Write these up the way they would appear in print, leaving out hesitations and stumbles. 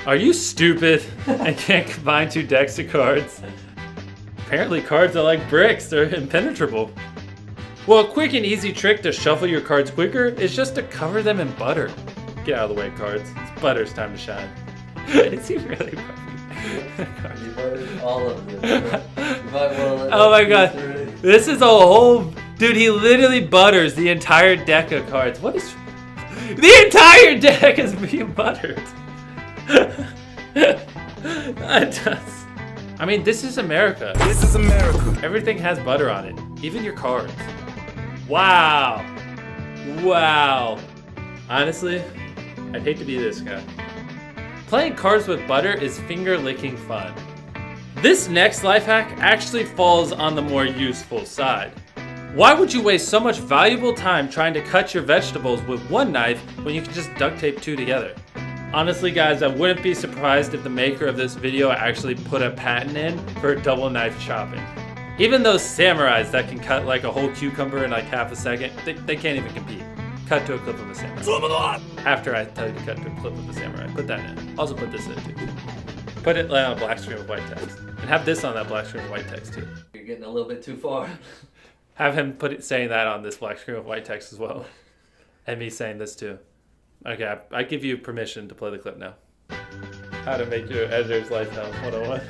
Are you stupid and can't combine 2 decks of cards? Apparently cards are like bricks, they're impenetrable. Well, a quick and easy trick to shuffle your cards quicker is just to cover them in butter. Get out of the way, cards. It's butter's time to shine. Is he really butter? You buttered all of them. You might want to let Oh my that god. through. This is a whole... Dude, he literally butters the entire deck of cards. What is... The entire deck is being buttered. I mean, this is America. This is America. Everything has butter on it. Even your cards. Wow. Wow. Honestly, I'd hate to be this guy. Playing cards with butter is finger-licking fun. This next life hack actually falls on the more useful side. Why would you waste so much valuable time trying to cut your vegetables with one knife when you can just duct tape 2 together? Honestly guys, I wouldn't be surprised if the maker of this video actually put a patent in for double knife chopping. Even those samurais that can cut like a whole cucumber in like half a second, they can't even compete. Cut to a clip of a samurai. After I tell you to cut to a clip of a samurai, put that in. Also put this in too. Put it on a black screen with white text. And have this on that black screen with white text too. You're getting a little bit too far. Have him saying that on this black screen with white text as well. And me saying this too. Okay, I give you permission to play the clip now. How to make your editor's life hell 101.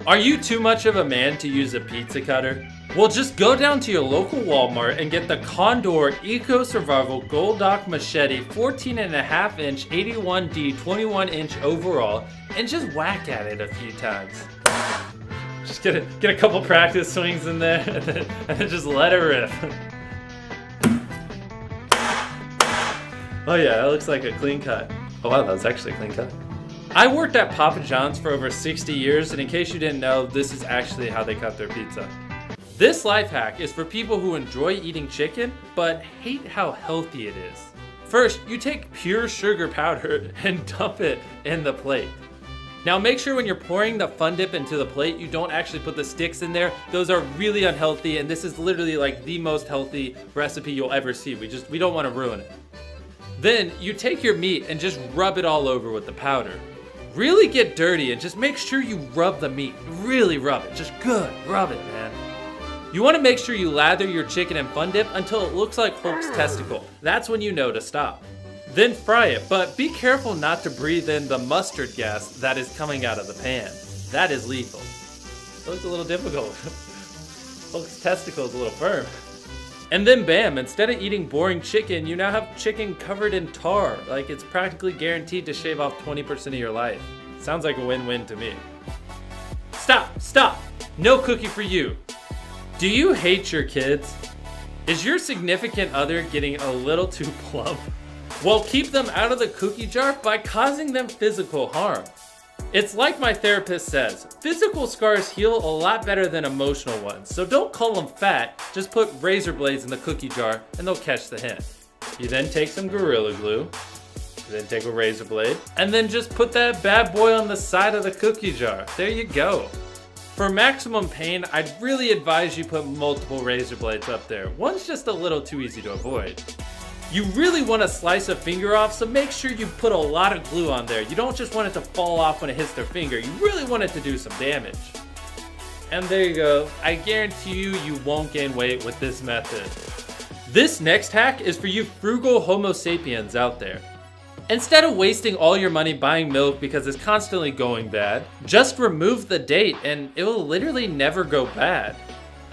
Are you too much of a man to use a pizza cutter? Well, just go down to your local Walmart and get the Condor Eco Survival Gold Dock Machete 14.5 inch 81D 21-inch overall and just whack at it a few times. Just get a couple practice swings in there and then just let it rip. Oh yeah, that looks like a clean cut. Oh wow, that was actually a clean cut. I worked at Papa John's for over 60 years, and in case you didn't know, this is actually how they cut their pizza. This life hack is for people who enjoy eating chicken, but hate how healthy it is. First, you take pure sugar powder and dump it in the plate. Now make sure when you're pouring the Fun Dip into the plate, you don't actually put the sticks in there. Those are really unhealthy, and this is literally like the most healthy recipe you'll ever see. We don't want to ruin it. Then you take your meat and just rub it all over with the powder. Really get dirty and just make sure you rub the meat. Really rub it, just good, rub it, man. You want to make sure you lather your chicken in Fun Dip until it looks like Hulk's testicle. That's when you know to stop. Then fry it, but be careful not to breathe in the mustard gas that is coming out of the pan. That is lethal. It looks a little difficult. Hulk's testicle is a little firm. And then bam, instead of eating boring chicken, you now have chicken covered in tar. Like it's practically guaranteed to shave off 20% of your life. Sounds like a win-win to me. Stop, no cookie for you. Do you hate your kids? Is your significant other getting a little too plump? Well, keep them out of the cookie jar by causing them physical harm. It's like my therapist says, physical scars heal a lot better than emotional ones, so don't call them fat, just put razor blades in the cookie jar and they'll catch the hint. You then take some Gorilla Glue, then take a razor blade, and then just put that bad boy on the side of the cookie jar. There you go. For maximum pain, I'd really advise you put multiple razor blades up there. One's just a little too easy to avoid. You really want to slice a finger off, so make sure you put a lot of glue on there. You don't just want it to fall off when it hits their finger. You really want it to do some damage. And there you go. I guarantee you won't gain weight with this method. This next hack is for you frugal Homo sapiens out there. Instead of wasting all your money buying milk because it's constantly going bad, just remove the date and it will literally never go bad.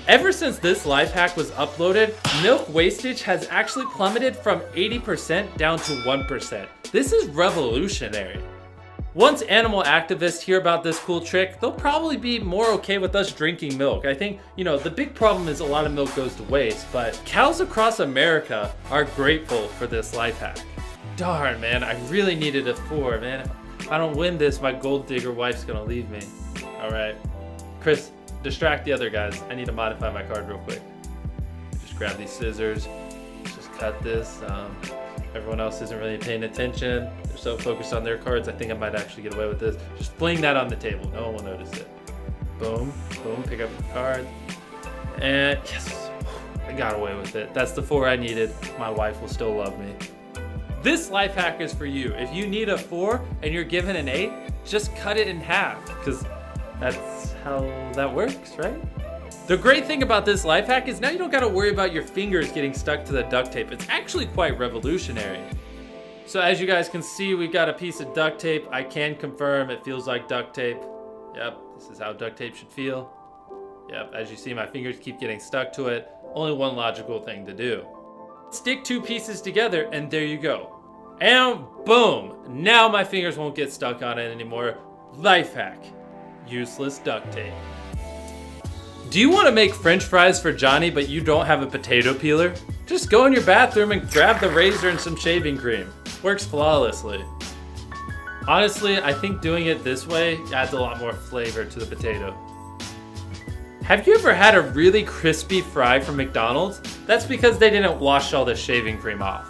Ever since this life hack was uploaded, milk wastage has actually plummeted from 80% down to 1%. This is revolutionary. Once animal activists hear about this cool trick, they'll probably be more okay with us drinking milk. I think, the big problem is a lot of milk goes to waste, but cows across America are grateful for this life hack. Darn, man, I really needed a 4, man. If I don't win this, my gold digger wife's gonna leave me. All right, Chris, distract the other guys. I need to modify my card real quick. Just grab these scissors, just cut this. Everyone else isn't really paying attention. They're so focused on their cards, I think I might actually get away with this. Just fling that on the table, no one will notice it. Boom, boom, pick up the card. And yes, I got away with it. That's the 4 I needed. My wife will still love me. This life hack is for you. If you need a 4 and you're given an 8, just cut it in half, because that's how that works, right? The great thing about this life hack is now you don't gotta worry about your fingers getting stuck to the duct tape. It's actually quite revolutionary. So as you guys can see, we've got a piece of duct tape. I can confirm it feels like duct tape. Yep, this is how duct tape should feel. Yep, as you see, my fingers keep getting stuck to it. Only one logical thing to do. Stick two pieces together and there you go. And boom, now my fingers won't get stuck on it anymore. Life hack, useless duct tape. Do you want to make French fries for Johnny but you don't have a potato peeler? Just go in your bathroom and grab the razor and some shaving cream. Works flawlessly. Honestly, I think doing it this way adds a lot more flavor to the potato. Have you ever had a really crispy fry from McDonald's? That's because they didn't wash all the shaving cream off.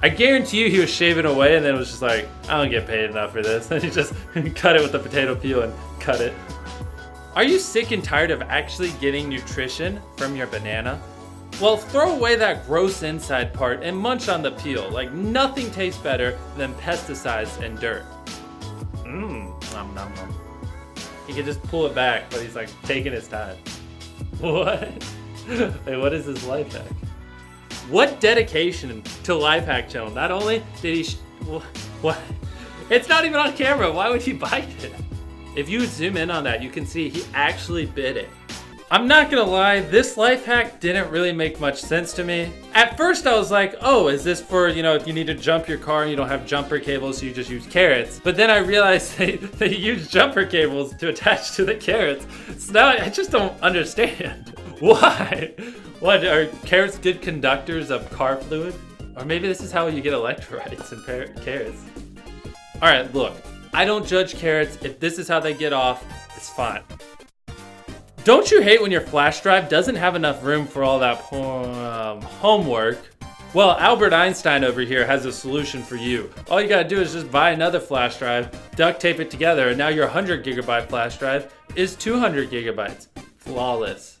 I guarantee you he was shaving away and then it was just like, I don't get paid enough for this. And he just cut it with the potato peel and cut it. Are you sick and tired of actually getting nutrition from your banana? Well, throw away that gross inside part and munch on the peel. Like nothing tastes better than pesticides and dirt. Nom nom nom. He can just pull it back, but he's like taking his time. What? Wait, what is his life hack? What dedication to Life Hack Channel. Not only did he what? It's not even on camera. Why would he bite it? If you zoom in on that, you can see he actually bit it. I'm not gonna lie, this life hack didn't really make much sense to me. At first I was like, oh, is this for, if you need to jump your car and you don't have jumper cables, so you just use carrots. But then I realized they use jumper cables to attach to the carrots. So now I just don't understand. Why? What, are carrots good conductors of car fluid? Or maybe this is how you get electrolytes in carrots. All right, look, I don't judge carrots. If this is how they get off, it's fine. Don't you hate when your flash drive doesn't have enough room for all that homework? Well, Albert Einstein over here has a solution for you. All you gotta do is just buy another flash drive, duct tape it together, and now your 100 gigabyte flash drive is 200 gigabytes. Flawless.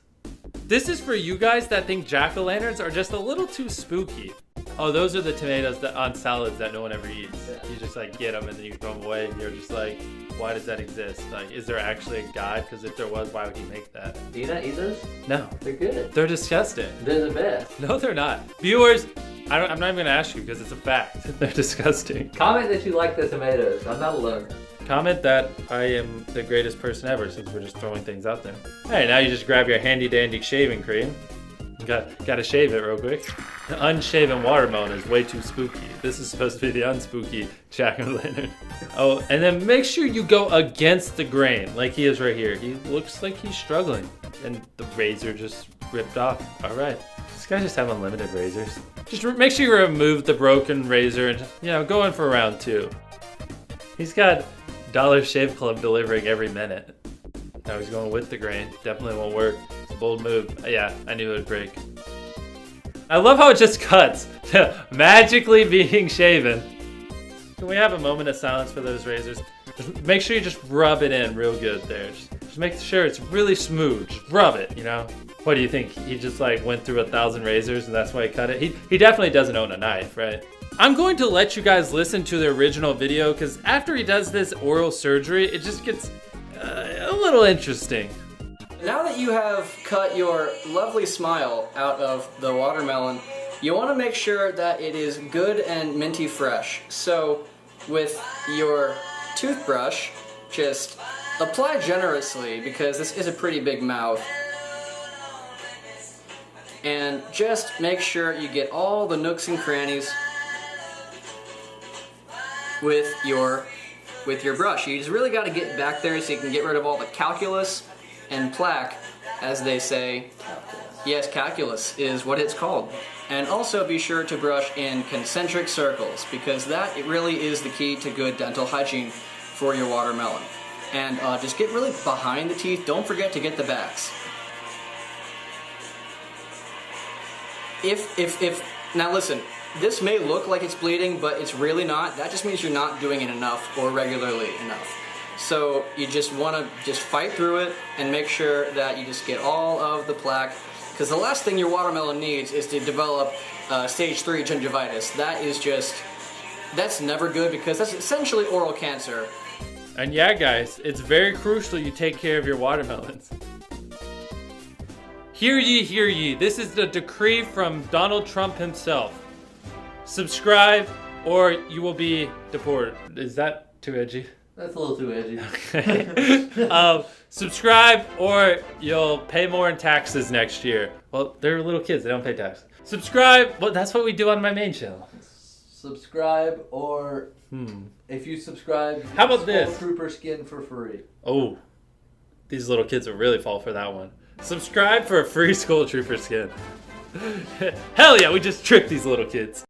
This is for you guys that think jack-o'-lanterns are just a little too spooky. Oh, those are the tomatoes on salads that no one ever eats. You just get them and then you throw them away and you're just like, why does that exist? Is there actually a God? Because if there was, why would he make that? Do you not eat those? No. They're good. They're disgusting. They're the best. No, they're not. Viewers, I'm not even gonna ask you because it's a fact. They're disgusting. Comment that you like the tomatoes. I'm not alone. Comment that I am the greatest person ever since we're just throwing things out there. Hey, now you just grab your handy dandy shaving cream. Gotta shave it real quick. The unshaven watermelon is way too spooky. This is supposed to be the unspooky jack-o'-lantern. Oh, and then make sure you go against the grain, like he is right here. He looks like he's struggling. And the razor just ripped off. All right. This guy just have unlimited razors. Just make sure you remove the broken razor and just, go in for round 2. He's got Dollar Shave Club delivering every minute. Now he's going with the grain. Definitely won't work. It's a bold move. Yeah, I knew it would break. I love how it just cuts to magically being shaven. Can we have a moment of silence for those razors? Just make sure you just rub it in real good there. Just make sure it's really smooth. Just rub it, What do you think? He just went through 1,000 razors and that's why he cut it? He definitely doesn't own a knife, right? I'm going to let you guys listen to the original video because after he does this oral surgery, it just gets a little interesting. Now that you have cut your lovely smile out of the watermelon, you want to make sure that it is good and minty fresh. So with your toothbrush, just apply generously because this is a pretty big mouth. And just make sure you get all the nooks and crannies with your brush. You just really got to get back there so you can get rid of all the calculus and plaque, as they say. Calculus. Yes, calculus is what it's called. And also be sure to brush in concentric circles because that really is the key to good dental hygiene for your watermelon. And just get really behind the teeth. Don't forget to get the backs. Now listen, this may look like it's bleeding, but it's really not. That just means you're not doing it enough or regularly enough. So you just want to fight through it and make sure that you just get all of the plaque. Because the last thing your watermelon needs is to develop stage 3 gingivitis. That's never good because that's essentially oral cancer. And yeah, guys, it's very crucial you take care of your watermelons. Hear ye, hear ye. This is the decree from Donald Trump himself. Subscribe or you will be deported. Is that too edgy? That's a little too edgy. Okay. Subscribe or you'll pay more in taxes next year. Well, they're little kids. They don't pay taxes. Subscribe. Well, that's what we do on my main channel. Subscribe or if you subscribe, How about this? Skull Trooper skin for free. Oh, these little kids will really fall for that one. Subscribe for a free Skull Trooper skin. Hell yeah, we just tricked these little kids.